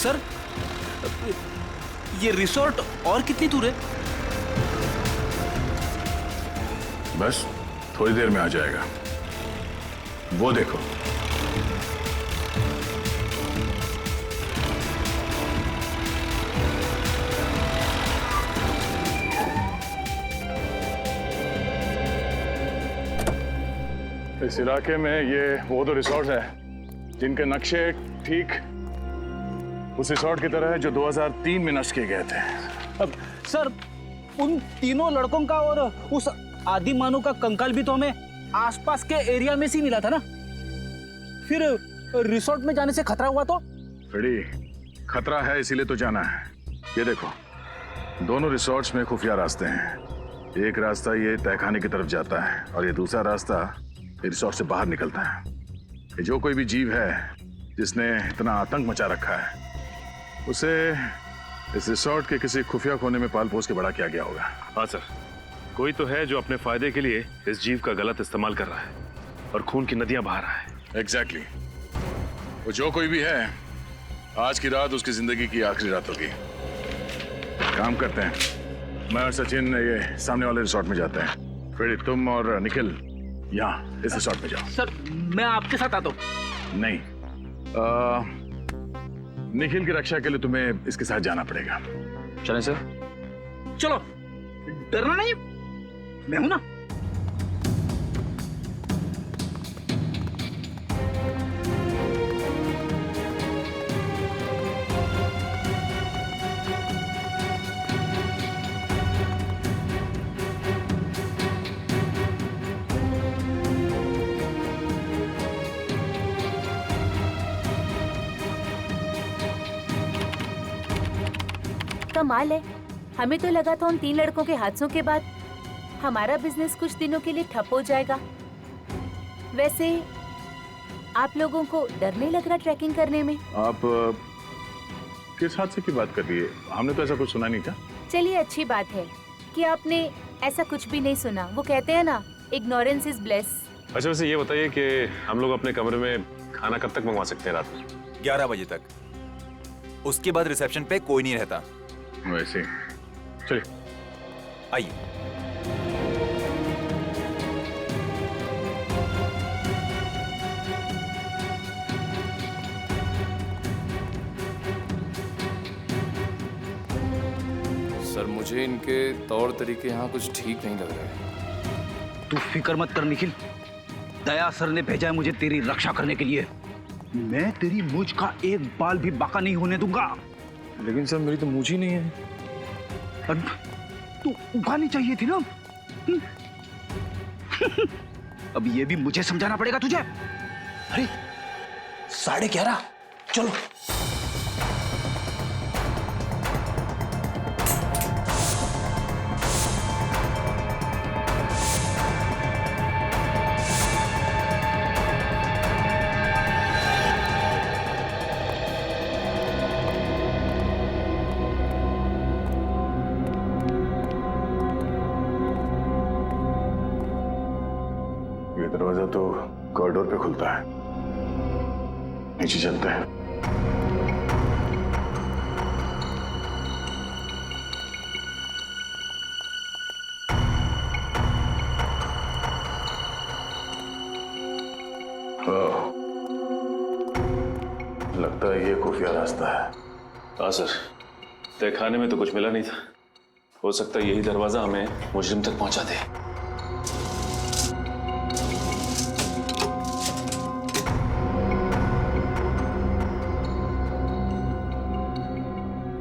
Sir, ये resort और कितनी दूर है? बस थोड़ी देर में आ जाएगा, वो देखो। इस इलाके में ये वो दो रिसोर्ट है जिनके नक्शे ठीक उस रिसोर्ट की तरह है जो 2003 में नष्ट किए गए थे। अब सर, उन तीनों लड़कों का और उस आदि मानव का कंकाल भी तो हमें आसपास के एरिया में से मिला था ना। फिर रिसोर्ट में जाने से खतरा हुआ तो? बड़ी खतरा है इसीलिए तो जाना है। ये देखो, दोनों रिसोर्ट्स में खुफिया रास्ते हैं। एक रास्ता ये तहखाने की तरफ जाता है और ये दूसरा रास्ता रिसोर्ट से बाहर निकलता है। ये जो कोई भी जीव है जिसने इतना आतंक मचा रखा है, उसे इस रिसोर्ट के किसी खुफिया कोने में पाल पोस के बड़ा किया गया होगा। हाँ सर, कोई तो है जो अपने फायदे के लिए इस जीव का गलत इस्तेमाल कर रहा है और खून की नदियां बहा रहा है। एग्जैक्टली। वो जो कोई भी है, आज की रात उसकी जिंदगी की आखिरी रात होगी। काम करते हैं, मैं और सचिन ये सामने वाले रिसोर्ट में जाते हैं, फिर तुम और निखिल यहाँ इस रिसोर्ट में जाओ। सर, मैं आपके साथ आता हूँ। नहीं, निखिल की रक्षा के लिए तुम्हें इसके साथ जाना पड़ेगा। चलें सर? चलो, डरना नहीं, मैं हूं ना। कमाल है, हमें तो लगा था उन 3 लड़कों के हादसों के बाद हमारा बिजनेस कुछ दिनों के लिए ठप हो जाएगा। वैसे आप लोगों को डर नहीं लग रहा ट्रैकिंग करने में? आप किस हादसे की बात कर रही है? हमने तो ऐसा कुछ सुना नहीं था। चलिए, अच्छी बात है कि आपने ऐसा कुछ भी नहीं सुना। वो कहते हैं ना, इग्नोरेंस इज ब्लेस। अच्छा, वैसे ये बताइए कि हम लोग अपने कमरे में खाना कब तक मंगवा सकते हैं? रात में 11 बजे तक। उसके बाद रिसेप्शन पे कोई नहीं रहता। वैसे चलिए, आइए। सर, मुझे इनके तौर तरीके यहाँ कुछ ठीक नहीं लग रहे। तू फिक्र मत कर निखिल, दया सर ने भेजा है मुझे तेरी रक्षा करने के लिए। मैं तेरी मूंछ का एक बाल भी बाका नहीं होने दूंगा। लेकिन सर, मेरी तो मूंछ ही नहीं है। तू उगानी चाहिए थी ना। अब ये भी मुझे समझाना पड़ेगा तुझे। अरे 11:30, चलो। दरवाजा तो कॉरिडोर पे खुलता है, नीचे चलते हैं। लगता है ये खुफिया रास्ता है। हाँ सर, तहखाने में तो कुछ मिला नहीं था। हो सकता है यही दरवाजा हमें मुजरिम तक पहुंचा दे।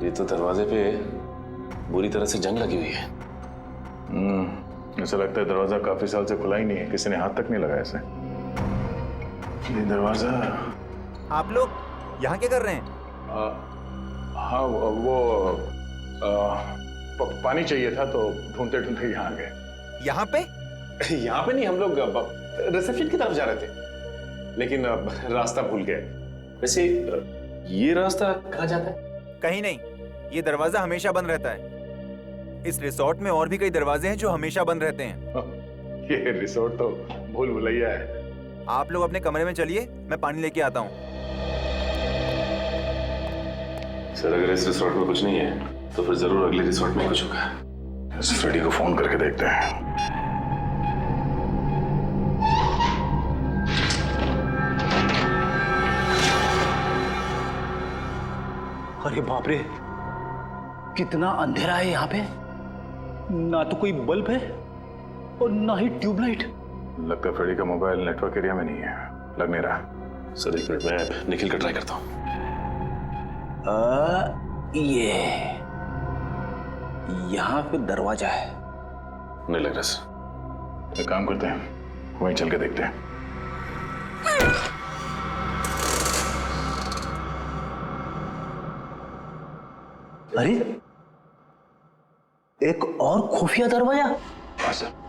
ये तो दरवाजे पे बुरी तरह से जंग लगी हुई है। ऐसा लगता है दरवाजा काफी साल से खुला ही नहीं है, किसी ने हाथ तक नहीं लगाया इसे। ये दरवाजा। आप लोग यहाँ क्या कर रहे हैं? हाँ, वो पानी चाहिए था तो ढूंढते ढूंढते यहाँ आ गए। यहाँ पे? यहाँ पे नहीं, हम लोग रिसेप्शन की तरफ जा रहे थे, लेकिन रास्ता भूल गए। वैसे ये रास्ता कहाँ जाता है? कहीं नहीं, ये दरवाजा हमेशा बंद रहता है। इस रिसोर्ट में और भी कई दरवाजे हैं जो हमेशा बंद रहते हैं। ये रिसोर्ट तो भूल भुलैया है। आप लोग अपने कमरे में चलिए, मैं पानी लेके आता हूँ। सर अगर इस रिसोर्ट में कुछ नहीं है तो फिर जरूर अगले रिसोर्ट में कुछ होगा। इस फ्रेडी को फोन करके देखते हैं। अरे बाप रे, कितना अंधेरा है यहाँ पे। ना तो कोई बल्ब है और ना ही ट्यूबलाइट। लगता है फ्रेडी का मोबाइल नेटवर्क एरिया में नहीं है, लग नहीं रहा। सर एक मिनट, मैं निखिल का ट्राई करता हूँ। ये यहाँ पे दरवाजा है। नहीं लग रहा सर। एक काम करते हैं, वहीं चल के देखते हैं। अरे एक और खुफिया दरवाजा। हाँ सर।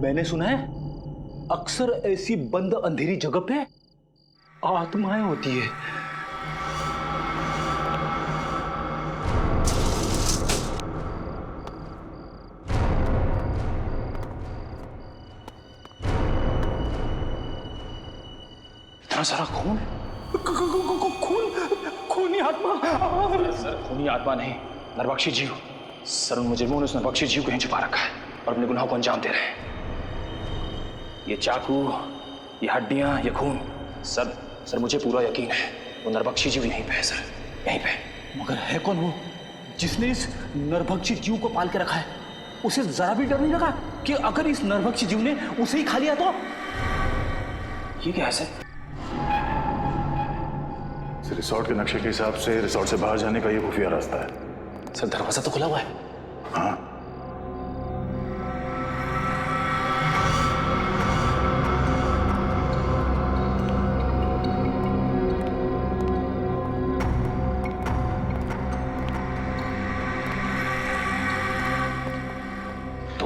मैंने सुना है अक्सर ऐसी बंद अंधेरी जगह पे आत्माएं होती है। इतना सारा खून, खूनी आत्मा। सर खूनी आत्मा नहीं, नरबख्शी जीव। सर उन मुजरिमों ने उस नरबख्शी जीव को यहीं छुपा रखा है और अपने गुनाहों को अंजाम दे रहे हैं। ये चाकू, ये हड्डियां, ये खून, सर मुझे पूरा यकीन है वो नरबख्शी जीव यहीं पे है सर, यहीं पे। मगर है कौन वो जिसने इस नरभक्षी जीव को पाल के रखा है? उसे जरा भी डर नहीं लगा कि अगर इस नरभक्षी जीव ने उसे ही खा लिया तो? ये क्या है सर? इस रिसोर्ट के नक्शे के हिसाब से रिसोर्ट से बाहर जाने का ये खुफिया रास्ता है। सर दरवाजा तो खुला हुआ है। हाँ,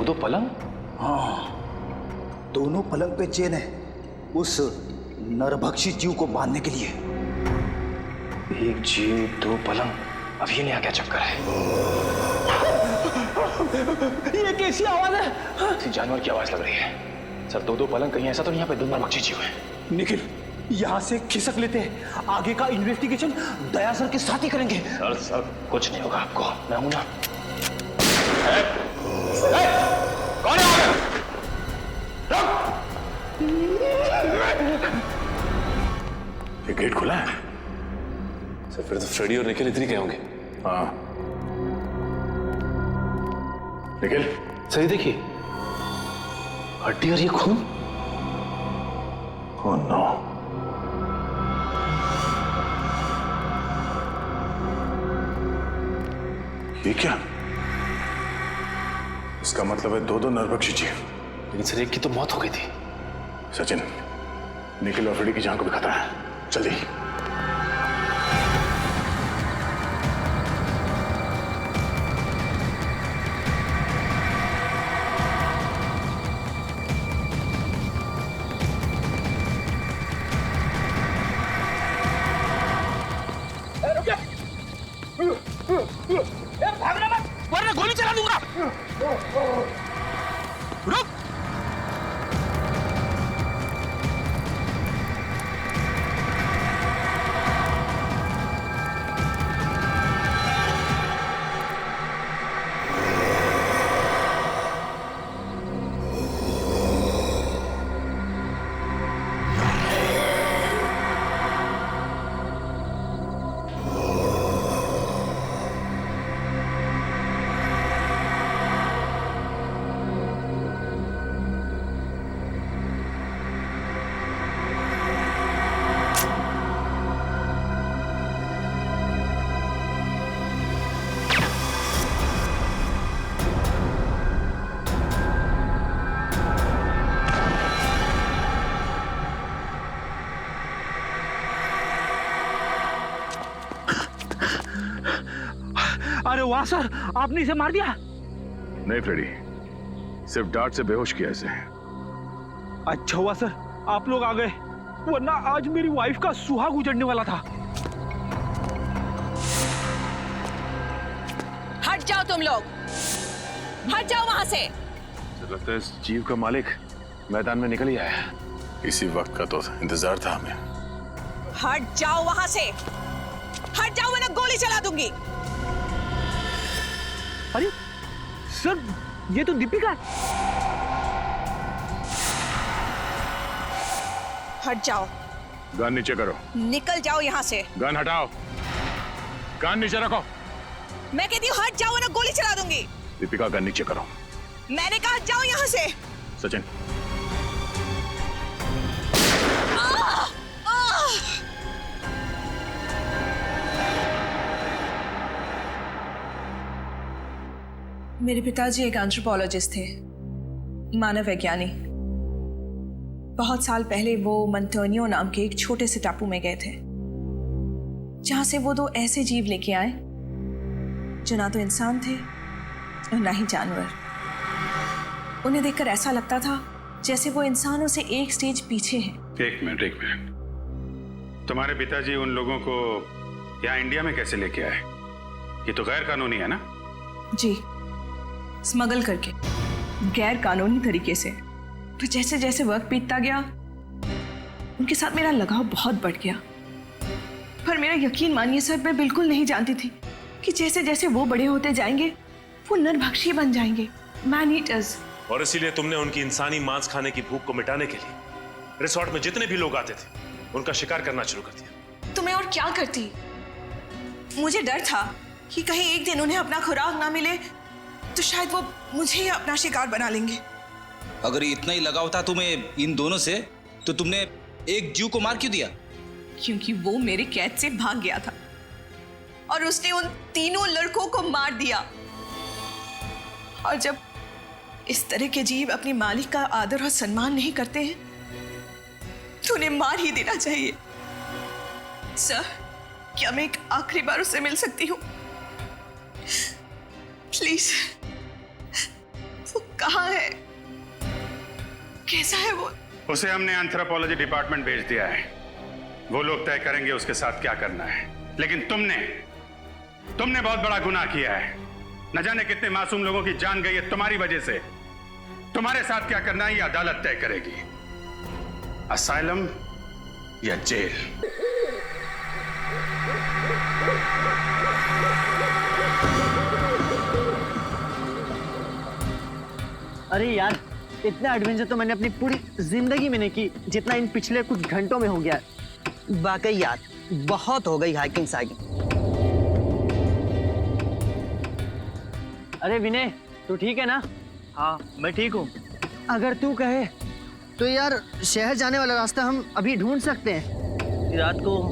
दो पलंग। दोनों पलंग पे चेन है उस नरभक्षी जीव को बांधने के लिए। एक जीव दो पलंग, अब ये नया क्या चक्कर है? ये कैसी आवाज है? किसी जानवर की आवाज लग रही है। सर दो पलंग, कहीं ऐसा तो नहीं यहाँ पे दो नरभक्षी जीव है? निखिल, यहाँ से खिसक लेते हैं, आगे का इन्वेस्टिगेशन दया सर के साथ ही करेंगे। सर कुछ नहीं होगा आपको, मैं हूं ना। कौन है? ये गेट खुला है। सर फिर तो फ्रेडी और निखिल इधर ही गए होंगे। हाँ, निखिल। सही देखिए, हड्डी और ये खून। ओह नो, ये क्या? इसका मतलब है दो नरभक्षी जीव। लेकिन सर एक की तो मौत हो गई थी। सचिन, निखिल और फ्रेडी की जान को भी खतरा है, जल्दी। भागना मत, वरना गोली चला दूंगा। रुक। अरे वाह सर, आपने इसे मार दिया। नहीं फ्रेडी, सिर्फ डांट से बेहोश किया इसे। अच्छा हुआ सर आप लोग आ गए, वरना आज मेरी वाइफ का सुहाग उजड़ने वाला था। हट जाओ तुम लोग, हट जाओ वहां से। लगता है इस जीव का मालिक मैदान में निकल ही आया। इसी वक्त का तो इंतजार था हमें। हट जाओ वहां से, हट जाओ वरना गोली चला दूंगी। अरे सर, ये तो दीपिका है। हट जाओ, गन नीचे करो। निकल जाओ यहाँ से। गन हटाओ, गन नीचे रखो। मैं कहती हूँ हट जाओ वरना गोली चला दूंगी। दीपिका गन नीचे करो। मैंने कहा हट जाओ यहाँ से। सचिन, मेरे पिताजी एक एंथ्रोपोलॉजिस्ट थे, मानव वैज्ञानी। बहुत साल पहले वो मंटोनियो नाम के एक छोटे से टापू में गए थे, जहां से वो दो ऐसे जीव लेके आए जो ना तो इंसान थे और ना ही जानवर। उन्हें देखकर ऐसा लगता था जैसे वो इंसानों से एक स्टेज पीछे हैं। एक मिनट, तुम्हारे पिताजी उन लोगों को यहाँ इंडिया में कैसे लेके आए? ये तो गैर कानूनी है ना? जी, स्मगल करके, गैर कानूनी तरीके से। तो जैसे जैसे वक्त बीतता गया, उनके साथ मेरा लगाव बहुत बढ़ गया। पर मेरा यकीन मानिए सर, मैं बिल्कुल नहीं जानती थी कि जैसे जैसे वो बड़े होते जाएंगे, वो नरभक्षी बन जाएंगे, मैन ईटर्स। और इसीलिए तुमने उनकी इंसानी मांस खाने की भूख को मिटाने के लिए रिसोर्ट में जितने भी लोग आते थे, उनका शिकार करना शुरू कर दिया। तो मैं और क्या करती? मुझे डर था कि कहीं एक दिन उन्हें अपना खुराक ना मिले तो शायद वो मुझे ही अपना शिकार बना लेंगे। अगर इतना ही लगाव था तुम्हें इन दोनों से, तो तुमने एक जीव को मार क्यों दिया? क्योंकि वो मेरे कैद से भाग गया था और उसने उन तीनों लड़कों को मार दिया। और जब इस तरह के जीव अपने मालिक का आदर और सम्मान नहीं करते हैं, तो उन्हें मार ही देना चाहिए। सर, क्या मैं एक आखिरी बार उससे मिल सकती हूँ? प्लीज। वो कहाँ है? कैसा है वो? उसे हमने एंथ्रोपोलॉजी डिपार्टमेंट भेज दिया है। वो लोग तय करेंगे उसके साथ क्या करना है। लेकिन तुमने बहुत बड़ा गुनाह किया है। न जाने कितने मासूम लोगों की जान गई है तुम्हारी वजह से। तुम्हारे साथ क्या करना है ये अदालत तय करेगी। असाइलम या जेल। अरे यार, इतना एडवेंचर तो मैंने अपनी पूरी जिंदगी में नहीं की जितना इन पिछले कुछ घंटों में हो गया है। वाकई यार, बहुत हो गई हाइकिंग साइकिंग। अरे विनय, तू ठीक है ना? हाँ, मैं ठीक हूँ। अगर तू कहे तो यार, शहर जाने वाला रास्ता हम अभी ढूंढ सकते हैं। रात को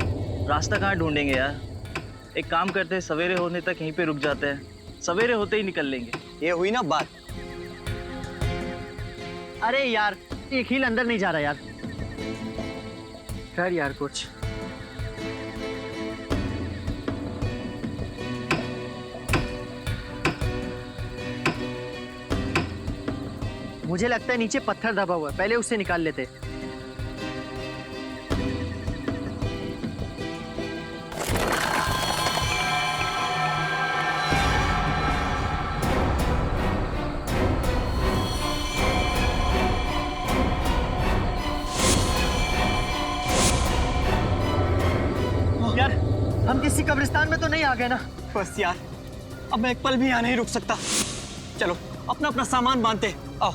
रास्ता कहाँ ढूंढेंगे यार? एक काम करते हैं, सवेरे होने तक यहीं पे रुक जाते हैं, सवेरे होते ही निकल लेंगे। ये हुई ना बात। अरे यार, एक हील अंदर नहीं जा रहा यार। कर यार कुछ। मुझे लगता है नीचे पत्थर दबा हुआ है, पहले उससे निकाल लेते। यार, हम किसी कब्रिस्तान में तो नहीं आ गए ना? बस यार, अब मैं एक पल भी यहाँ नहीं रुक सकता। चलो अपना अपना सामान बांधते, आओ।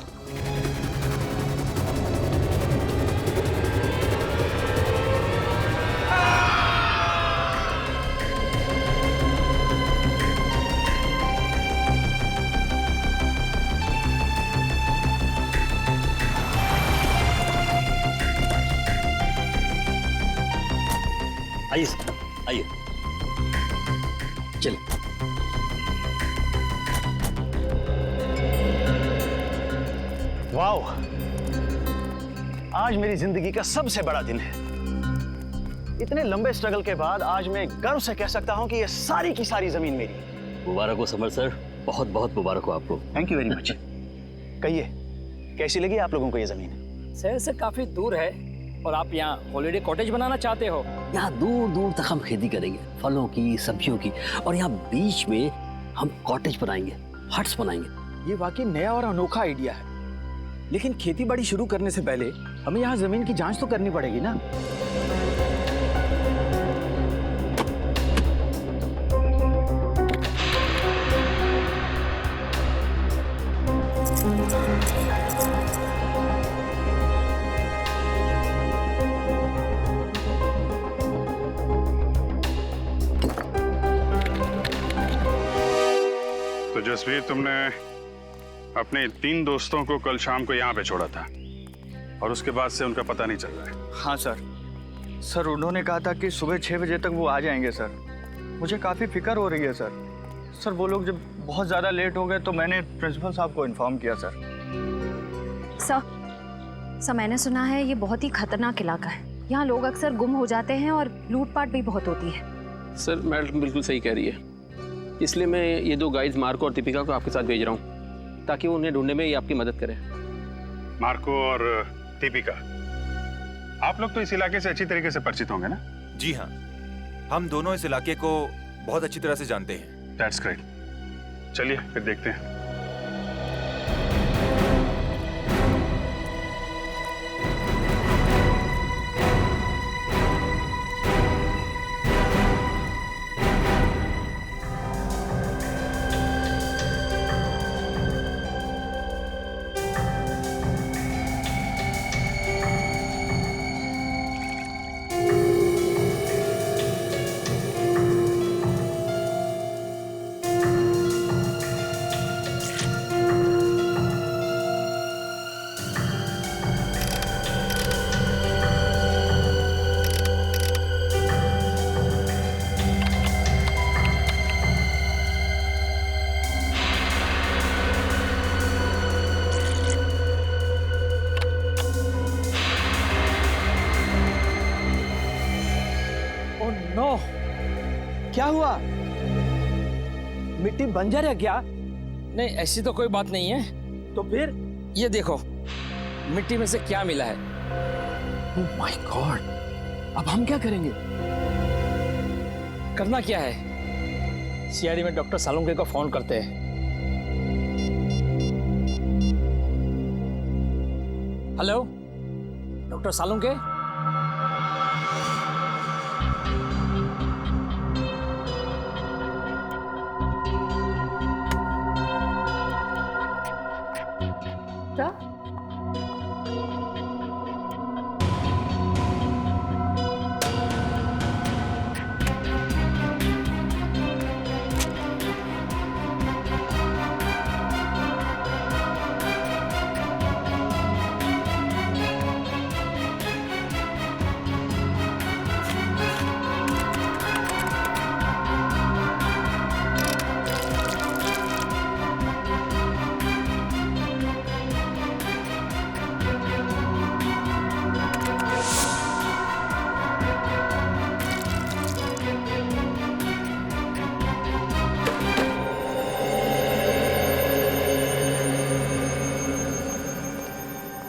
आइए आइए, चलिए। वाओ, आज मेरी जिंदगी का सबसे बड़ा दिन है। इतने लंबे स्ट्रगल के बाद आज मैं गर्व से कह सकता हूं कि ये सारी की सारी जमीन मेरी है। मुबारक हो समर सर, बहुत बहुत मुबारक हो आपको। Thank you very much. कहिए, कैसी लगी आप लोगों को ये जमीन? शहर से काफी दूर है और आप यहाँ हॉलिडे कॉटेज बनाना चाहते हो? यहाँ दूर दूर तक हम खेती करेंगे, फलों की, सब्जियों की, और यहाँ बीच में हम कॉटेज बनाएंगे, हट्स बनाएंगे। ये वाकई नया और अनोखा आइडिया है, लेकिन खेती बाड़ी शुरू करने से पहले हमें यहाँ जमीन की जांच तो करनी पड़ेगी ना। तो जसवीर, तुमने अपने 3 दोस्तों को कल शाम को यहाँ पे छोड़ा था और उसके बाद से उनका पता नहीं चल रहा है। हाँ सर। सर उन्होंने कहा था कि सुबह 6 बजे तक वो आ जाएंगे सर। मुझे काफ़ी फिक्र हो रही है सर। सर वो लोग जब बहुत ज़्यादा लेट हो गए तो मैंने प्रिंसिपल साहब को इन्फॉर्म किया सर। सर मैंने सुना है ये बहुत ही खतरनाक इलाका है। यहाँ लोग अक्सर गुम हो जाते हैं और लूटपाट भी बहुत होती है। सर मैडम बिल्कुल सही कह रही है, इसलिए मैं ये 2 गाइड्स मार्को और दीपिका को आपके साथ भेज रहा हूँ ताकि वो उन्हें ढूंढने में ये आपकी मदद करें। मार्को और दीपिका, आप लोग तो इस इलाके से अच्छी तरीके से परिचित होंगे ना? जी हाँ, हम दोनों इस इलाके को बहुत अच्छी तरह से जानते हैं। That's great. चलिए फिर देखते हैं। नो, क्या हुआ? मिट्टी बंजर है क्या? नहीं, ऐसी तो कोई बात नहीं है। तो फिर ये देखो, मिट्टी में से क्या मिला है। ओह माय गॉड, अब हम क्या करेंगे? करना क्या है, सीआईडी में डॉक्टर सालुंके को फोन करते हैं। Hello doctor Salunke?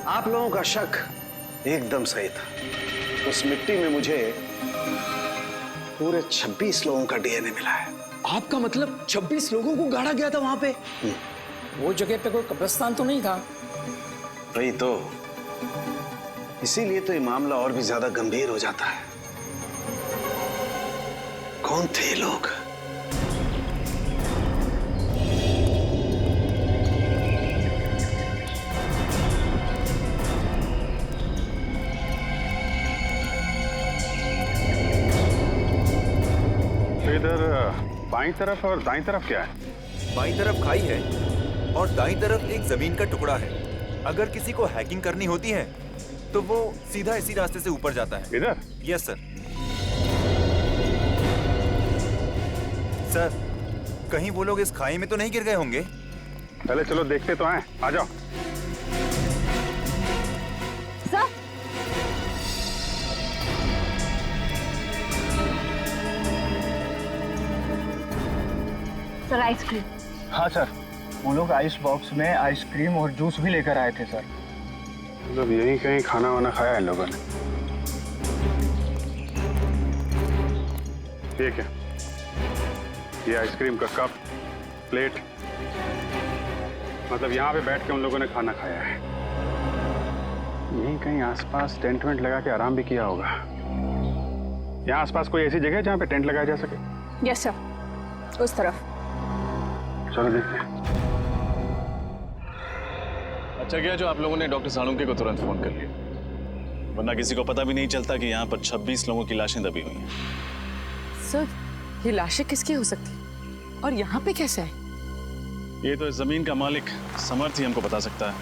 आप लोगों का शक एकदम सही था। उस मिट्टी में मुझे पूरे 26 लोगों का डीएनए मिला है। आपका मतलब 26 लोगों को गाड़ा गया था वहां पे? वो जगह पे कोई कब्रिस्तान तो नहीं था? वही तो, इसीलिए तो ये मामला और भी ज्यादा गंभीर हो जाता है। कौन थे लोग? इधर बाईं तरफ और दाईं तरफ क्या है? बाईं तरफ खाई है और दाईं तरफ एक जमीन का टुकड़ा है। अगर किसी को हैकिंग करनी होती है तो वो सीधा इसी रास्ते से ऊपर जाता है। इधर? Yes sir. सर, कहीं वो लोग इस खाई में तो नहीं गिर गए होंगे? पहले चलो देखते तो हैं, आ जाओ। Sir ice cream. हाँ सर, वो लोग आइस बॉक्स में आइसक्रीम और जूस भी लेकर आए थे सर। मतलब यहीं कहीं खाना वाना खाया है लोगों ने। ठीक है, ये आइसक्रीम का कप प्लेट, मतलब यहाँ पे बैठ के उन लोगों ने खाना खाया है। यहीं कहीं आसपास टेंट वेंट लगा के आराम भी किया होगा। यहाँ आसपास कोई ऐसी जगह है जहाँ पे टेंट लगाया जा सके? यस सर, उस तरफ। चलो देखते हैं। अच्छा किया जो आप लोगों ने डॉक्टर सालुंके को तुरंत फोन कर लिया, वरना किसी को पता भी नहीं चलता कि यहाँ पर 26 लोगों की लाशें दबी हुई हैं। सर, ये लाशें किसकी हो सकती और यहाँ पे कैसे है? ये तो इस जमीन का मालिक समर्थ ही हमको बता सकता है।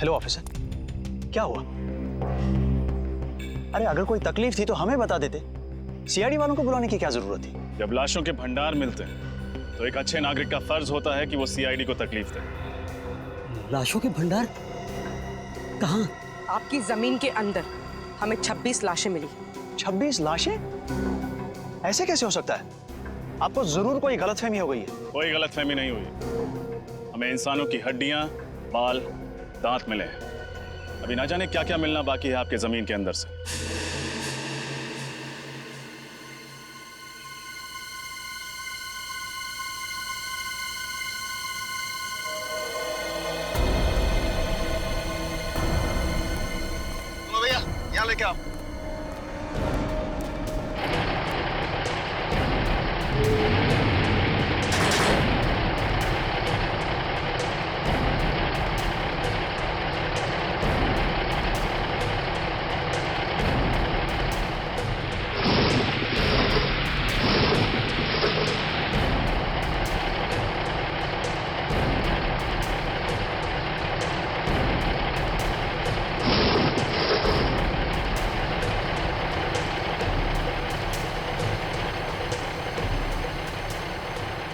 हेलो ऑफिसर, क्या हुआ? अरे अगर कोई तकलीफ थी तो हमें बता देते। सीआईडी वालों को बुलाने की क्या जरूरत थी? जब लाशों के भंडार मिलते हैं तो एक अच्छे नागरिक का फर्ज होता है कि वो सीआईडी को तकलीफ दे। लाशों के भंडार कहाँ? आपकी जमीन के अंदर हमें 26 लाशें मिली। 26 लाशें? ऐसे कैसे हो सकता है? आपको जरूर कोई गलतफहमी हो गई है। कोई गलतफहमी नहीं हुई। हमें इंसानों की हड्डियां, बाल, दांत मिले हैं। अभी ना जाने क्या क्या मिलना बाकी है आपके जमीन के अंदर से। भैया यहाँ लेके आओ।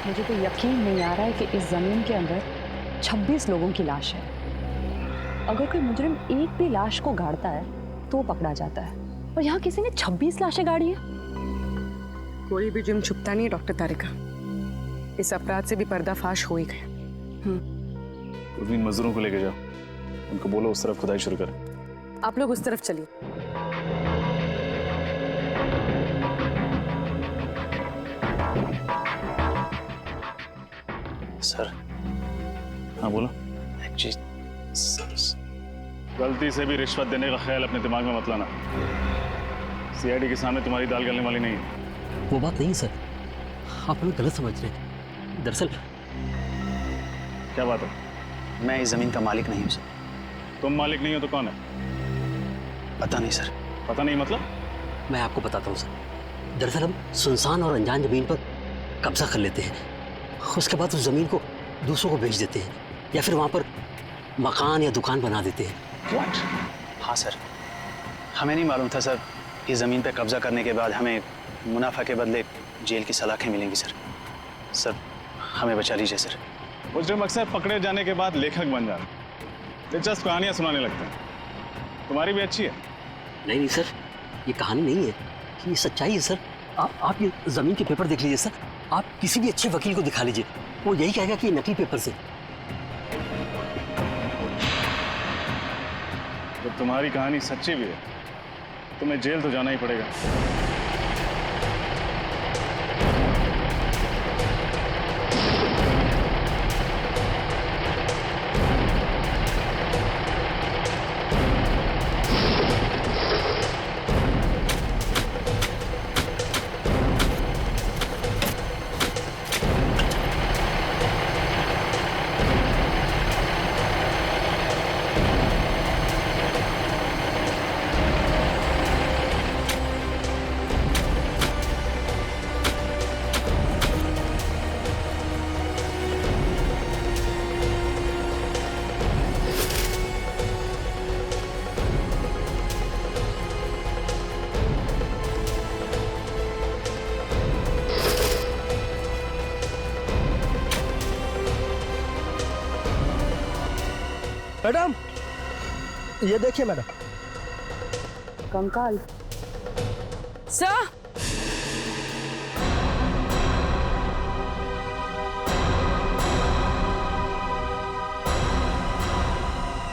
मुझे तो यकीन नहीं आ रहा है कि इस जमीन के अंदर 26 लोगों की लाश है। अगर कोई मुजरिम एक भी लाश को गाड़ता है तो वो पकड़ा जाता है, और यहाँ किसी ने 26 लाशें गाड़ी है। कोई भी जुर्म छुपता नहीं है डॉक्टर तारिका। इस अपराध से भी पर्दाफाश हो ही गया। उन मजदूरों को लेके जाओ, उनको बोलो उस तरफ खुदाई शुरू करें। आप लोग उस तरफ चलिए। सर। हाँ बोलो। गलती से भी रिश्वत देने का ख्याल अपने दिमाग में मत लाना। सीआईडी के सामने तुम्हारी दाल गलने वाली नहीं है। वो बात नहीं सर, आप हमें गलत समझ रहे हैं। दरअसल क्या बात है? मैं इस जमीन का मालिक नहीं हूँ सर। तुम मालिक नहीं हो तो कौन है? पता नहीं सर। पता नहीं मतलब? मैं आपको बताता हूँ सर। दरअसल हम सुनसान और अनजान जमीन पर कब्जा कर लेते हैं, उसके बाद उस जमीन को दूसरों को बेच देते हैं, या फिर वहाँ पर मकान या दुकान बना देते हैं। What? हाँ सर, हमें नहीं मालूम था सर। इस जमीन पर कब्जा करने के बाद हमें मुनाफा के बदले जेल की सलाखें मिलेंगी सर। सर हमें बचा लीजिए सर। मुजरिम अक्सर पकड़े जाने के बाद लेखक बन जाते, दिलचस्प कहानियां सुनाने लगते हैं। तुम्हारी भी अच्छी है। नहीं नहीं सर, ये कहानी नहीं है, ये सच्चाई है सर। आप ये जमीन के पेपर देख लीजिए सर। आप किसी भी अच्छे वकील को दिखा लीजिए, वो यही कहेगा कि ये नकली पेपर से। जब तुम्हारी कहानी सच्ची भी है, तुम्हें जेल तो जाना ही पड़ेगा। मैडम, ये देखिए मैडम। कंकाल। सर,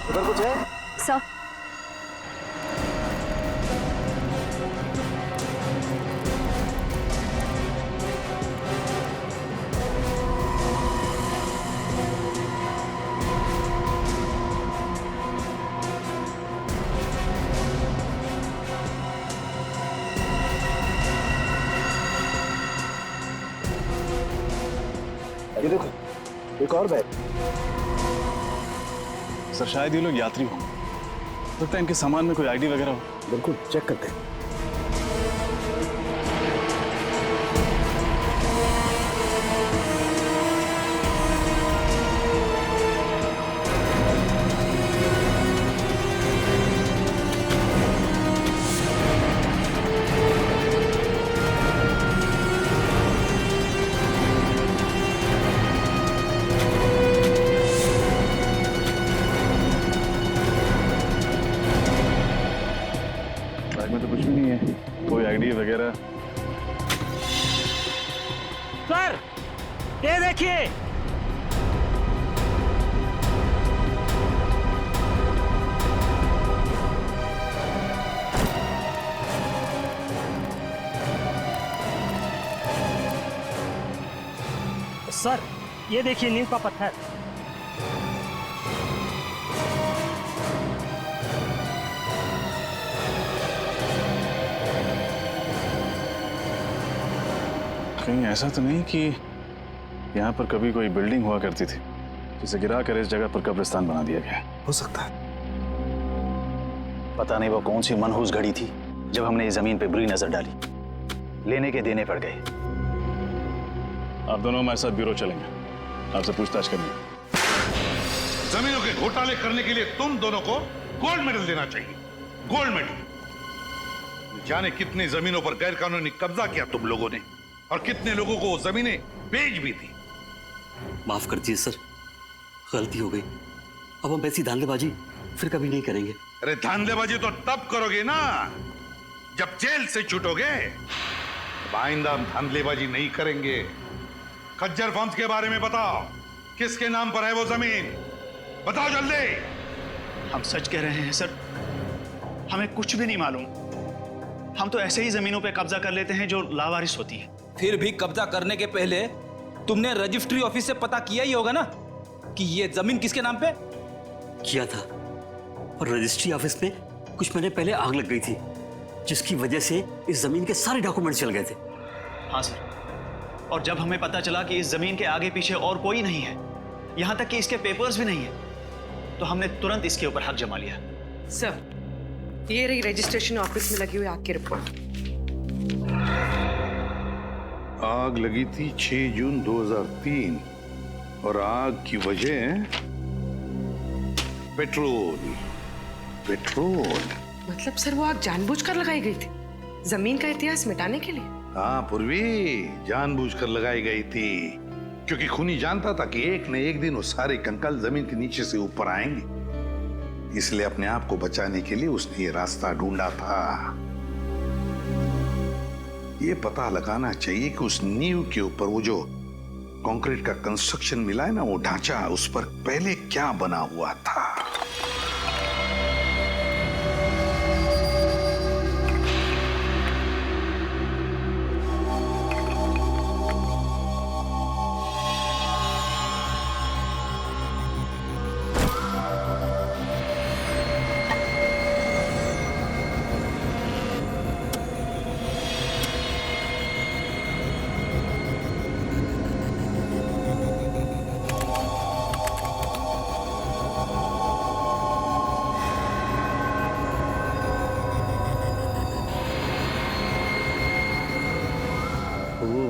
उधर कुछ है? सर, ये देखो, एक और बैग। सर शायद ये लोग यात्री हों। लगता है इनके सामान में कोई आईडी वगैरह हो। बिल्कुल, चेक करते हैं। वगैरह। सर ये देखिए, सर ये देखिए नीम का पत्थर। कहीं ऐसा तो नहीं कि यहाँ पर कभी कोई बिल्डिंग हुआ करती थी जिसे गिरा कर इस जगह पर कब्रिस्तान बना दिया गया? हो सकता है। पता नहीं वो कौन सी मनहूस घड़ी थी जब हमने इस जमीन पे बुरी नजर डाली। लेने के देने पड़ गए। आप दोनों हमारे साथ ब्यूरो चलेंगे, आपसे पूछताछ करनी। जमीनों के घोटाले करने के लिए तुम दोनों को गोल्ड मेडल देना चाहिए। Gold medal. जाने कितनी जमीनों पर गैर कानूनी कब्जा किया तुम लोगों ने और कितने लोगों को वो जमीनें बेच भी दी। माफ कर दीजिए सर, गलती हो गई। अब हम ऐसी धांधलेबाजी फिर कभी नहीं करेंगे। अरे धांधलेबाजी तो तब करोगे ना जब जेल से छूटोगे। अब आइंदा हम धांधलेबाजी नहीं करेंगे। खज्जर फर्म्स के बारे में बताओ, किसके नाम पर है वो जमीन? बताओ जल्दी। हम सच कह रहे हैं सर, हमें कुछ भी नहीं मालूम। हम तो ऐसे ही जमीनों पे कब्जा कर लेते हैं जो लावारिस होती है। फिर भी कब्जा करने के पहले तुमने रजिस्ट्री ऑफिस से पता किया ही होगा ना कि ये जमीन किसके नाम पे? किया था, और रजिस्ट्री ऑफिस में कुछ महीने पहले आग लग गई थी जिसकी वजह से इस जमीन के सारे डॉक्यूमेंट्स चल गए थे। हाँ सर, और जब हमें पता चला कि इस जमीन के आगे पीछे और कोई नहीं है, यहां तक कि इसके पेपर्स भी नहीं है, तो हमने तुरंत इसके ऊपर हक जमा लिया। सर ये रही रजिस्ट्रेशन ऑफिस में लगी हुई आग की रिपोर्ट। आग लगी थी 6 जून 2003 और आग की वजह पेट्रोल। पेट्रोल मतलब सर वो आग जानबूझकर लगाई गई थी जमीन का इतिहास मिटाने के लिए? हाँ पूर्वी, जानबूझकर लगाई गई थी क्योंकि खूनी जानता था कि एक न एक दिन वो सारे कंकाल जमीन के नीचे से ऊपर आएंगे। इसलिए अपने आप को बचाने के लिए उसने ये रास्ता ढूंढा था। ये पता लगाना चाहिए कि उस नींव के ऊपर वो जो कंक्रीट का कंस्ट्रक्शन मिला है ना, वो ढांचा, उस पर पहले क्या बना हुआ था।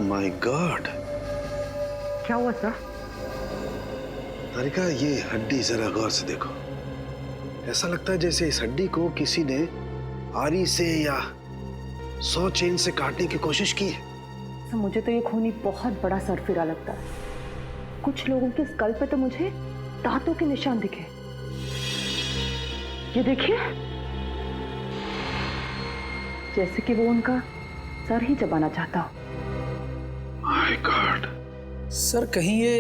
माय गॉड, क्या हुआ सर? तारिका, ये हड्डी जरा गौर से देखो। ऐसा लगता है जैसे इस हड्डी को किसी ने आरी से या 100 चेन से काटने की कोशिश की है। सर मुझे तो ये खूनी बहुत बड़ा सरफिरा लगता है। कुछ लोगों के स्कल पे तो मुझे दांतों के निशान दिखे। ये देखिए, जैसे कि वो उनका सर ही चबाना चाहता हो। My God. सर कहीं ये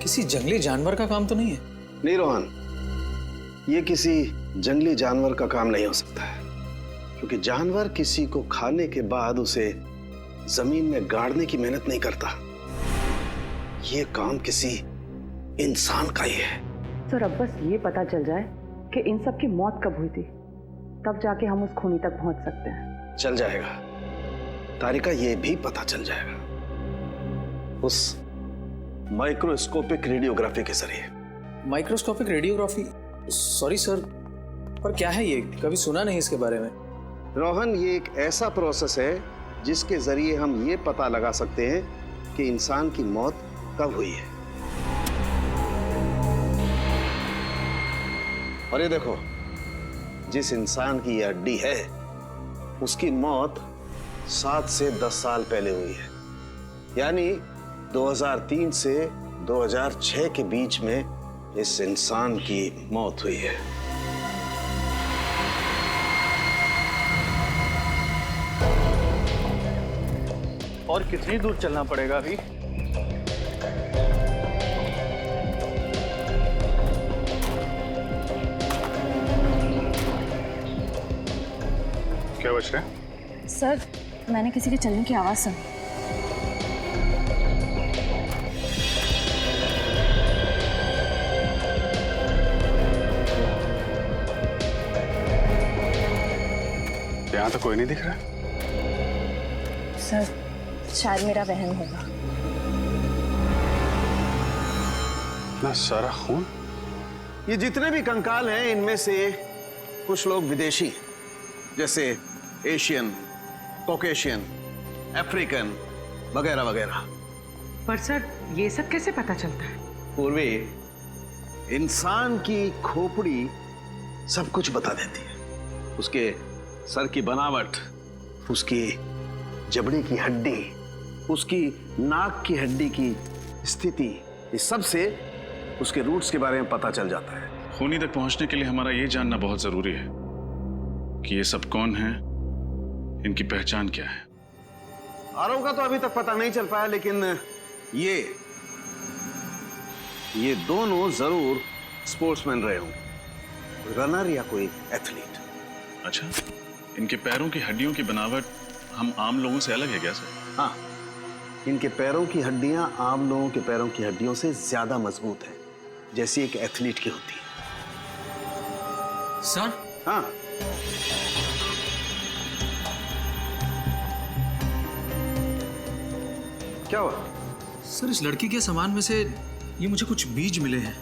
किसी जंगली जानवर का काम तो नहीं है? नहीं रोहन, ये किसी जंगली जानवर का काम नहीं हो सकता है, क्योंकि जानवर किसी को खाने के बाद उसे जमीन में गाड़ने की मेहनत नहीं करता। ये काम किसी इंसान का ही है। सर अब बस ये पता चल जाए कि इन सब की मौत कब हुई थी, तब जाके हम उस खूनी तक पहुंच सकते हैं। चल जाएगा तारिका, ये भी पता चल जाएगा। उस माइक्रोस्कोपिक रेडियोग्राफी के जरिए। Microscopic radiography? सॉरी सर, पर क्या है ये? कभी सुना नहीं इसके बारे में। रोहन, ये एक ऐसा प्रोसेस है जिसके जरिए हम ये पता लगा सकते हैं कि इंसान की मौत कब हुई है। और ये देखो, जिस इंसान की ये हड्डी है उसकी मौत 7 से 10 साल पहले हुई है, यानी 2003 से 2006 के बीच में इस इंसान की मौत हुई है। और कितनी दूर चलना पड़ेगा अभी? क्या बच रहा है? सर, मैंने किसी के चलने की आवाज सुनी। यहाँ तो कोई नहीं दिख रहा। सर, शायद मेरा वहम होगा। ना सारा खून। ये जितने भी कंकाल हैं इनमें से कुछ लोग विदेशी हैं, जैसे एशियन, कॉकेशियन, अफ्रीकन वगैरह वगैरह। पर सर, ये सब कैसे पता चलता है? पूर्वी, इंसान की खोपड़ी सब कुछ बता देती है। उसके सर की बनावट, उसकी जबड़े की हड्डी, उसकी नाक की हड्डी की स्थिति, इस सब से उसके रूट्स के बारे में पता चल जाता है। खूनी तक पहुंचने के लिए हमारा ये जानना बहुत जरूरी है कि ये सब कौन हैं, इनकी पहचान क्या है। आरव का तो अभी तक पता नहीं चल पाया, लेकिन ये दोनों जरूर स्पोर्ट्समैन रहे होंगे, रनर या कोई एथलीट। अच्छा, इनके पैरों की हड्डियों की बनावट हम आम लोगों से अलग है क्या सर? हाँ, इनके पैरों की हड्डियां आम लोगों के पैरों की हड्डियों से ज्यादा मजबूत है, जैसी एक एथलीट की होती है। सर? हाँ। क्या हुआ? सर, इस लड़की के सामान में से ये मुझे कुछ बीज मिले हैं।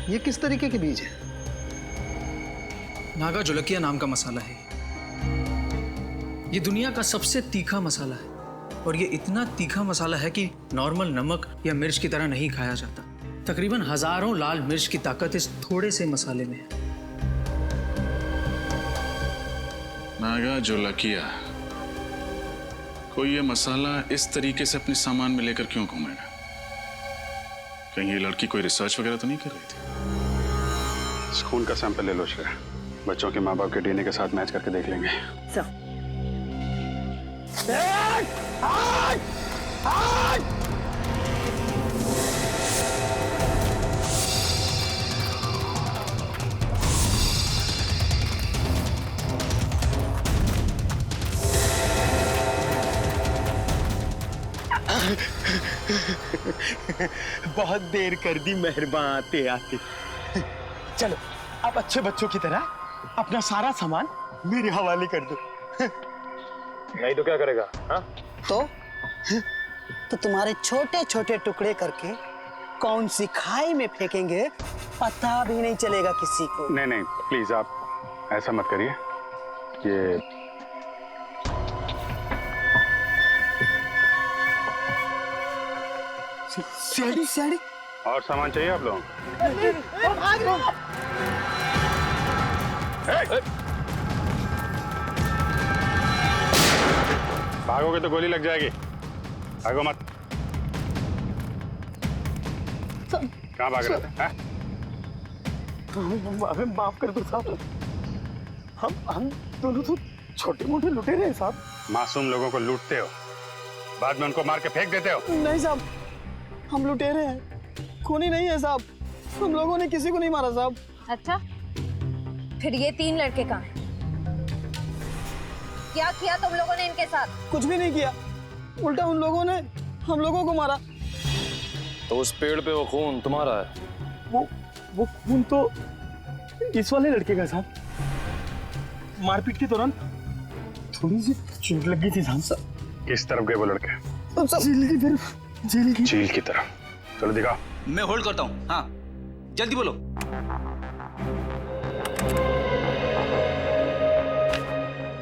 ये किस तरीके के बीज हैं? नागा जोलकिया नाम का मसाला है। ये दुनिया का सबसे तीखा मसाला है, और ये इतना तीखा मसाला है कि नॉर्मल नमक या मिर्च की तरह नहीं खाया जाता। तकरीबन हजारों लाल मिर्च की ताकत इस थोड़े से मसाले में है। नागा जोलकिया, कोई ये मसाला इस तरीके से अपने सामान में लेकर क्यों घूमेगा? कहीं ये लड़की कोई रिसर्च वगैरह तो नहीं कर रही थी? इस खून का सैंपल ले लो श्रेया, बच्चों के माँ बाप के डीएनए के साथ मैच करके देख लेंगे। बहुत देर कर दी मेहरबान आते आते। चलो अब अच्छे बच्चों की तरह अपना सारा सामान मेरे हवाले कर दो। नहीं तो क्या करेगा? हाँ? तो तुम्हारे छोटे छोटे टुकड़े करके कौन सी खाई में फेंकेंगे पता भी नहीं चलेगा किसी को। नहीं नहीं, प्लीज आप ऐसा मत करिए। ये सीढ़ी सीढ़ी और सामान चाहिए आप लोगों को? भाग रहे हो। भागोगे तो गोली लग जाएगी, भागो मत। कहाँ भाग रहे थे? हमें माफ कर दो साहब, हम दोनों तो छोटे मोटे लुटेरे हैं साहब। मासूम लोगों को लूटते हो, बाद में उनको मार के फेंक देते हो। नहीं साहब, हम लुटेरे हैं, खूनी नहीं है साहब। हम लोगों ने किसी को नहीं मारा साहब। अच्छा, फिर ये 3 लड़के कहाँ हैं? क्या किया तुम लोगों ने इनके साथ? कुछ भी नहीं किया, उल्टा उन लोगों ने हम लोगों को मारा। तो उस पेड़ पे वो खून तुम्हारा है? वो खून तो इस वाले लड़के का साहब। मारपीट के दौरान थोड़ी सी चोट लगी थी साहब। किस तरफ गए वो लड़के? जेल की तरफ। झील की तरफ। चलो दिखाओ। मैं होल्ड करता हूँ। हाँ, जल्दी बोलो।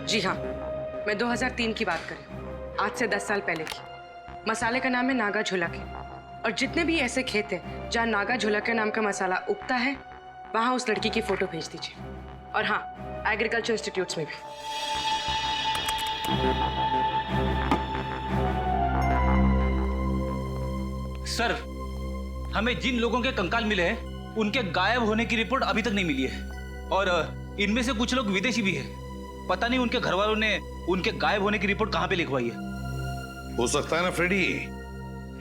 जी हाँ, मैं 2003 की बात कर रही हूँ, आज से 10 साल पहले की। मसाले का नाम है नागा झुलके, और जितने भी ऐसे खेत हैं जहाँ नागा झुलके नाम का मसाला उगता है, वहाँ उस लड़की की फोटो भेज दीजिए। और हाँ, एग्रीकल्चर इंस्टीट्यूट्स में भी। सर, हमें जिन लोगों के कंकाल मिले हैं उनके गायब होने की रिपोर्ट अभी तक नहीं मिली है, और इनमें से कुछ लोग विदेशी भी हैं। पता नहीं उनके घर वालों ने उनके गायब होने की रिपोर्ट कहाँ पे लिखवाई है। हो सकता है ना फ्रेडी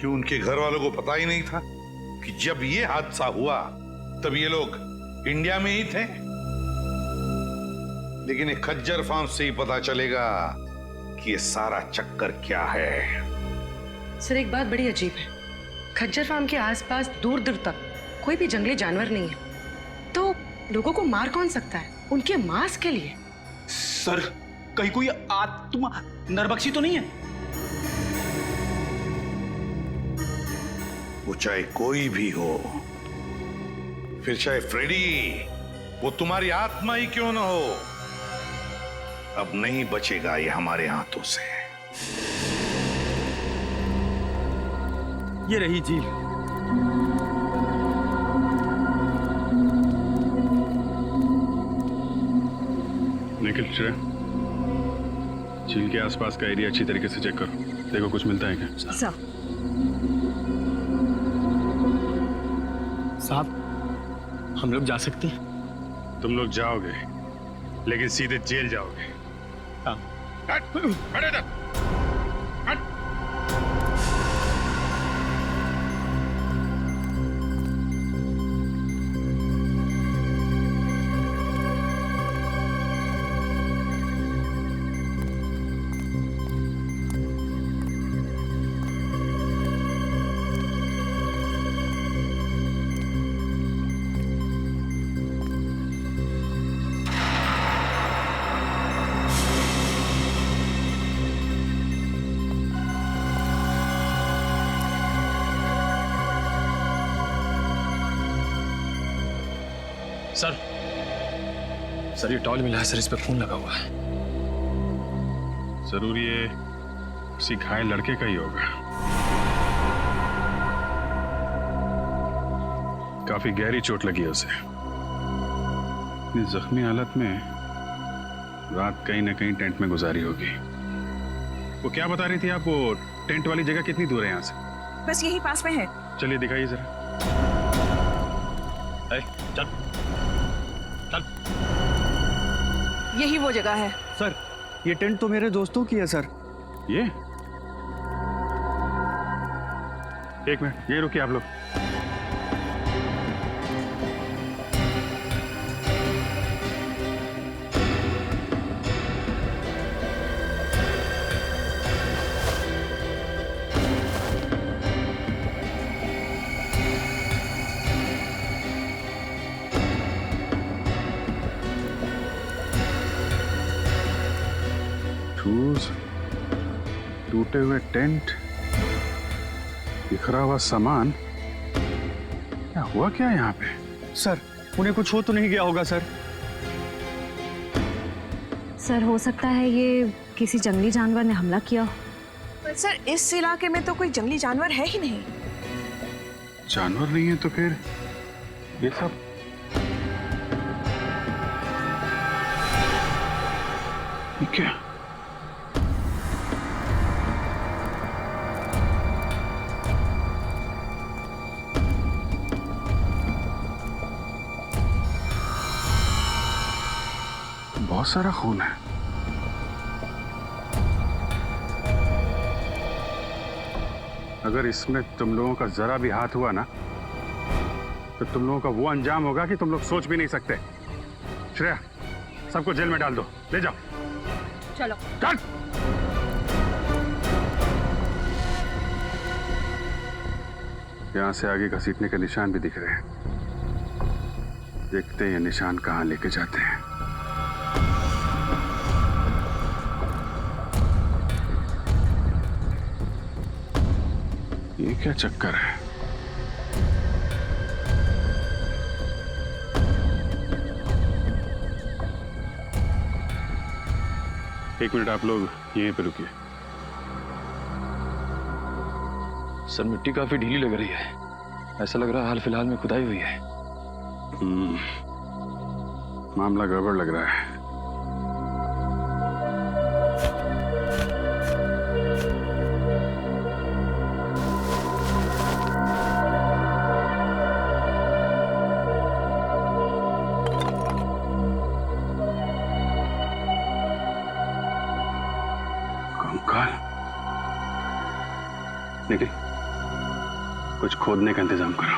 कि उनके घर वालों को पता ही नहीं था कि जब ये हादसा हुआ तब ये लोग इंडिया में ही थे। लेकिन एक खज्जर फार्म से ही पता चलेगा कि ये सारा चक्कर क्या है। सर, एक बात बड़ी अजीब है, खज्जर फार्म के आसपास दूर दूर तक कोई भी जंगली जानवर नहीं है, तो लोगों को मार कौन सकता है उनके मांस के लिए? सर, कहीं कोई आत्मा नरबक्षी तो नहीं है? वो चाहे कोई भी हो, फिर चाहे फ्रेडी, वो तुम्हारी आत्मा ही क्यों ना हो, अब नहीं बचेगा ये हमारे हाथों से। ये रही झील। निखिल, श्रेया, झील के आसपास का एरिया अच्छी तरीके से चेक करो, देखो कुछ मिलता है क्या। साहब, हम लोग जा सकते हैं? तुम लोग जाओगे, लेकिन सीधे जेल जाओगे। हाँ। खड़े इधर। सर, ये टॉल मिला है सर, इस पे खून लगा हुआ है। जरूर ये किसी घायल लड़के का ही होगा। काफी गहरी चोट लगी है उसे। इतनी जख्मी हालत में रात कहीं ना कहीं टेंट में गुजारी होगी। वो क्या बता रही थी आप, वो टेंट वाली जगह कितनी दूर है यहाँ से? बस यही पास में है। चलिए दिखाइए जरा। चल चल। यही वो जगह है। सर, ये टेंट तो मेरे दोस्तों की है सर। ये एक मिनट, ये रुकिए आप लोग। टूटे हुए टेंट, बिखरा हुआ सामान, क्या हुआ क्या यहाँ पे? सर, उन्हें कुछ हो तो नहीं गया होगा सर? सर, हो सकता है ये किसी जंगली जानवर ने हमला किया। पर सर, इस इलाके में तो कोई जंगली जानवर है ही नहीं। जानवर नहीं है तो फिर ये सब? ये क्या? बहुत सारा खून है। अगर इसमें तुम लोगों का जरा भी हाथ हुआ ना, तो तुम लोगों का वो अंजाम होगा कि तुम लोग सोच भी नहीं सकते। श्रेया, सबको जेल में डाल दो, ले जाओ। चलो चल। यहां से आगे घसीटने के निशान भी दिख रहे हैं। देखते हैं ये निशान कहां लेके जाते हैं। क्या चक्कर है? एक मिनट, आप लोग यहीं पे रुकिए। सर मिट्टी काफी ढीली लग रही है, ऐसा लग रहा है हाल फिलहाल में खुदाई हुई है। मामला गड़बड़ लग रहा है। कंकाल निकल, कुछ खोदने का इंतजाम करो।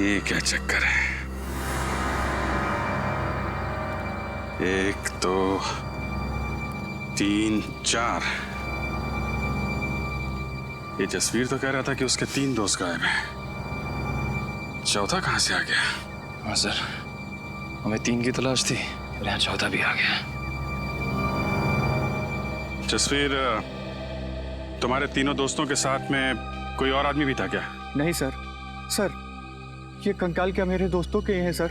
ये क्या चक्कर है? एक दो तीन चार। ये जसवीर तो कह रहा था कि उसके 3 दोस्त गायब हैं। चौथा कहां से आ गया? हाँ सर, हमें 3 की तलाश थी और यहाँ चौथा भी आ गया। जसवीर, तुम्हारे तीनों दोस्तों के साथ में कोई और आदमी भी था क्या? नहीं सर। सर, ये कंकाल क्या मेरे दोस्तों के हैं सर?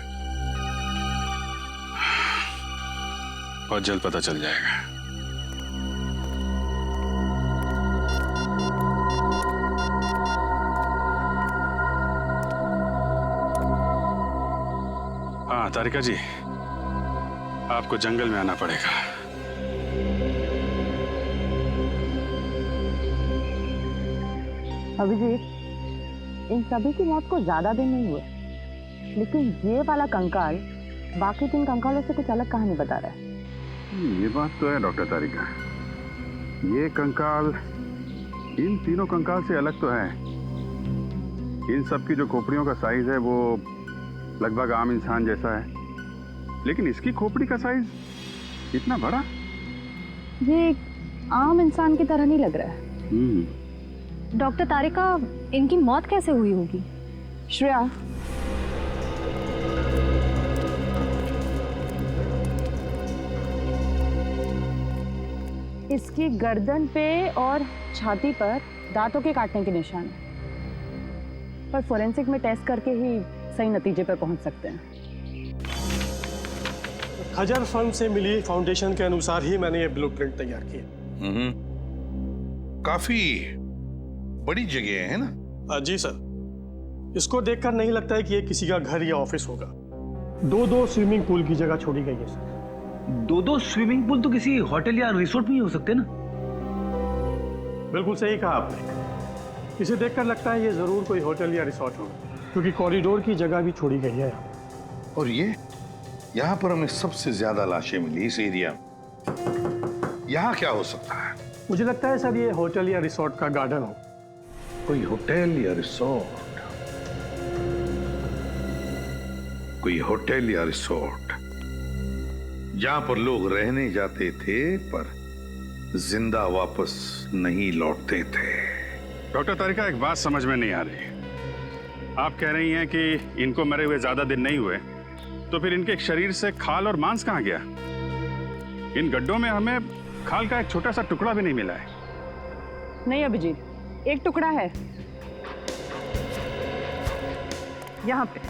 बहुत जल्द पता चल जाएगा। हाँ तारिका जी, आपको जंगल में आना पड़ेगा। अभिजीत, इन सभी की मौत को ज्यादा दिन नहीं हुए, लेकिन ये वाला कंकाल बाकी 3 कंकालों से कुछ अलग कहानी बता रहा है। ये बात तो है डॉक्टर तारिका, ये कंकाल इन तीनों कंकाल से अलग तो है। इन सब की जो खोपड़ियों का साइज है वो लगभग आम इंसान जैसा है, लेकिन इसकी खोपड़ी का साइज इतना बड़ा। ये आम इंसान की तरह नहीं लग रहा है। डॉक्टर तारिका, इनकी मौत कैसे हुई होगी? श्रेया, इसकी गर्दन पे और छाती पर दांतों के काटने के निशान हैं, पर फोरेंसिक में टेस्ट करके ही सही नतीजे पर पहुंच सकते हैं। खजर फर्म से मिली फाउंडेशन के अनुसार ही मैंने ये ब्लूप्रिंट तैयार किया। काफी बड़ी जगह है ना? जी सर, इसको देखकर नहीं लगता है कि ये किसी का घर या ऑफिस होगा। 2-2 स्विमिंग पूल की जगह छोड़ी गई है सर। 2-2 स्विमिंग पूल तो किसी होटल या रिसोर्ट में ही हो सकते ना? बिल्कुल सही कहा आपने। इसे देखकर लगता है ये जरूर कोई होटल या रिसोर्ट होगा, क्योंकि कॉरिडोर की जगह भी छोड़ी गई है। और ये यहाँ पर हमें सबसे ज्यादा लाशें मिली इस एरिया में। यहाँ क्या हो सकता है? मुझे लगता है सर ये होटल या रिसोर्ट का गार्डन हो। कोई होटल या रिसोर्ट, कोई होटल या रिसोर्ट जहां पर लोग रहने जाते थे, पर जिंदा वापस नहीं लौटते थे। डॉक्टर तारिका, एक बात समझ में नहीं आ रही। आप कह रही हैं कि इनको मरे हुए ज्यादा दिन नहीं हुए, तो फिर इनके शरीर से खाल और मांस कहाँ गया? इन गड्ढों में हमें खाल का एक छोटा सा टुकड़ा भी नहीं मिला है। नहीं अभिजीत, एक टुकड़ा है यहाँ पे।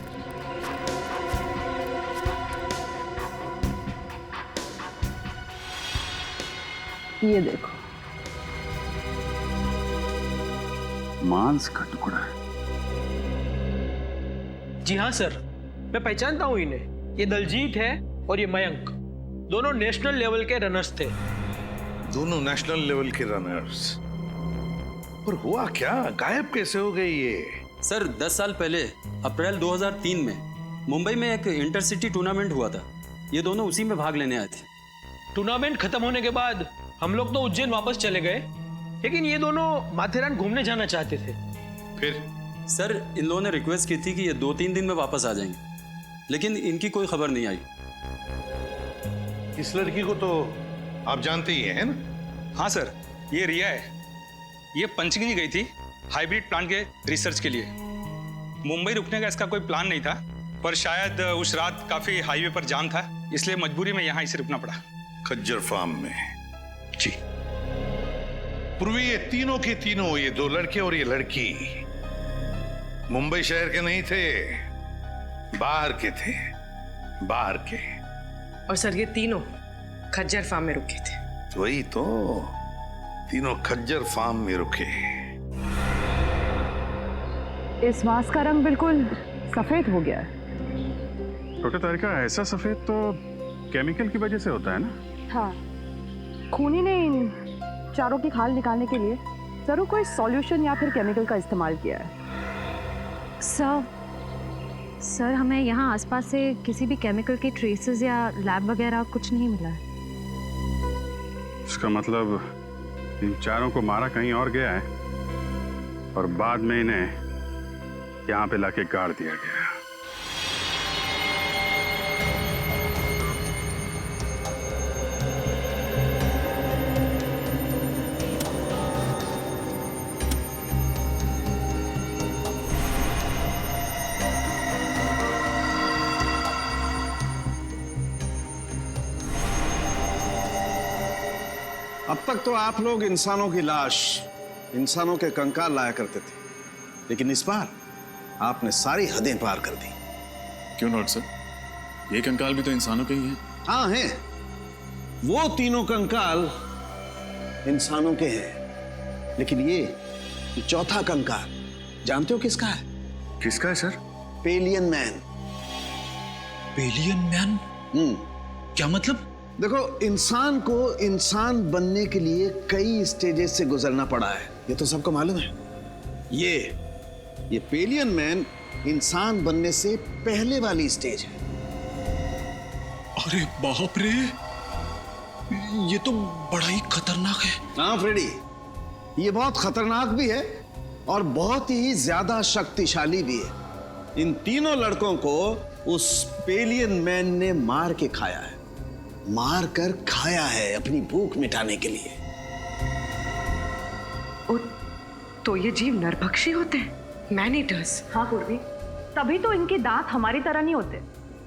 ये देखो, मांस का टुकड़ा है। जी हाँ सर, मैं पहचानता हूँ इन्हें। ये दलजीत है और ये मयंक, दोनों नेशनल लेवल के रनर्स थे। दोनों नेशनल लेवल के रनर्स। पर हुआ क्या, गायब कैसे हो गए ये? सर 10 साल पहले अप्रैल 2003 में मुंबई में एक इंटरसिटी टूर्नामेंट हुआ था। ये दोनों उसी में भाग लेने आए थे। टूर्नामेंट खत्म होने के बाद हम लोग तो उज्जैन वापस चले गए, लेकिन ये दोनों माथेरान घूमने जाना चाहते थे। फिर सर इन लोगों ने रिक्वेस्ट की थी कि ये 2-3 दिन में वापस आ जाएंगे, लेकिन इनकी कोई खबर नहीं आई। इस लड़की को तो आप जानते ही हैं ना? हाँ सर, ये रिया है। ये पंचगनी गई थी हाइब्रिड प्लांट के रिसर्च के लिए। मुंबई रुकने का इसका कोई प्लान नहीं था, पर शायद उस रात काफी हाईवे पर जाम था, इसलिए मजबूरी में यहाँ इसे रुकना पड़ा। खज्जर फार्म में? जी। पूर्वी ये तीनों के तीनों, ये दो लड़के और ये लड़की मुंबई शहर के नहीं थे, बाहर के थे, बाहर के। और सर ये तीनों खज्जर फार्म में रुके थे। वही तो, तीनों खज्जर फार्म में रुके। इस मांस का रंग बिल्कुल सफेद हो गया है। डॉक्टर तारिका, ऐसा सफेद तो केमिकल की वजह से होता है ना? हाँ, खूनी ने इन चारों की खाल निकालने के लिए जरूर कोई सॉल्यूशन या फिर केमिकल का इस्तेमाल किया है। सर हमें यहाँ आसपास से किसी भी केमिकल के ट्रेसेस या लैब वगैरह कुछ नहीं मिला है। इसका मतलब इन चारों को मारा कहीं और गया है और बाद में इन्हें यहाँ पे लाके गाड़ दिया गया। अब तक तो आप लोग इंसानों की लाश, इंसानों के कंकाल लाया करते थे, लेकिन इस बार आपने सारी हदें पार कर दी। क्यों लॉर्ड सर, ये कंकाल भी तो इंसानों के ही हैं। हाँ हैं, वो तीनों कंकाल इंसानों के हैं, लेकिन ये चौथा कंकाल जानते हो किसका है? किसका है sir? Pavilion man. Pavilion man? क्या मतलब? देखो, इंसान को इंसान बनने के लिए कई स्टेजेस से गुजरना पड़ा है, ये तो सबको मालूम है। ये पेलियन मैन इंसान बनने से पहले वाली स्टेज है। अरे बाप रे, ये तो बड़ा ही खतरनाक है। हाँ फ्रेडी, ये बहुत खतरनाक भी है और बहुत ही ज्यादा शक्तिशाली भी है। इन तीनों लड़कों को उस पेलियन मैन ने मार के खाया है, मार कर खाया है अपनी भूख मिटाने के लिए। तो ये जीव नरभक्षी होते हैं, मैन ईटर्स। हाँ पूर्वी, तभी तो इनके दांत हमारी तरह नहीं होते,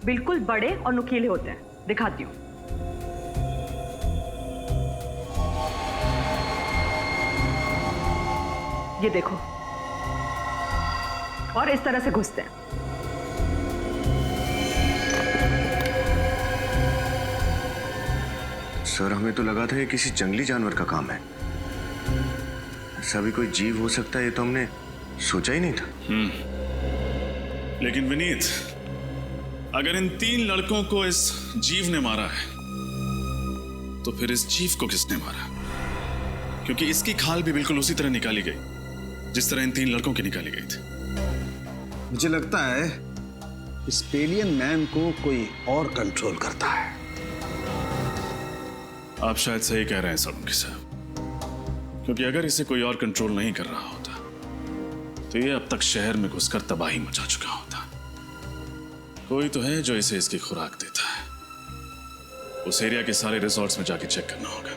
बिल्कुल बड़े और नुकीले होते हैं। दिखाती हूँ। ये देखो, और इस तरह से घुसते हैं। सर, हमें तो लगा था ये किसी जंगली जानवर का काम है। ऐसा भी कोई जीव हो सकता है, ये तो हमने सोचा ही नहीं था। लेकिन विनीत, अगर इन 3 लड़कों को इस जीव ने मारा है, तो फिर इस जीव को किसने मारा? क्योंकि इसकी खाल भी बिल्कुल उसी तरह निकाली गई जिस तरह इन 3 लड़कों की निकाली गई थी। मुझे लगता है इस पेलियन मैन को कोई और कंट्रोल करता है। आप शायद सही कह रहे हैं सोलंकी साहब, क्योंकि अगर इसे कोई और कंट्रोल नहीं कर रहा होता तो ये अब तक शहर में घुसकर तबाही मचा चुका होता। कोई तो है जो इसे इसकी खुराक देता है। उस एरिया के सारे रिसोर्ट्स में जाके चेक करना होगा।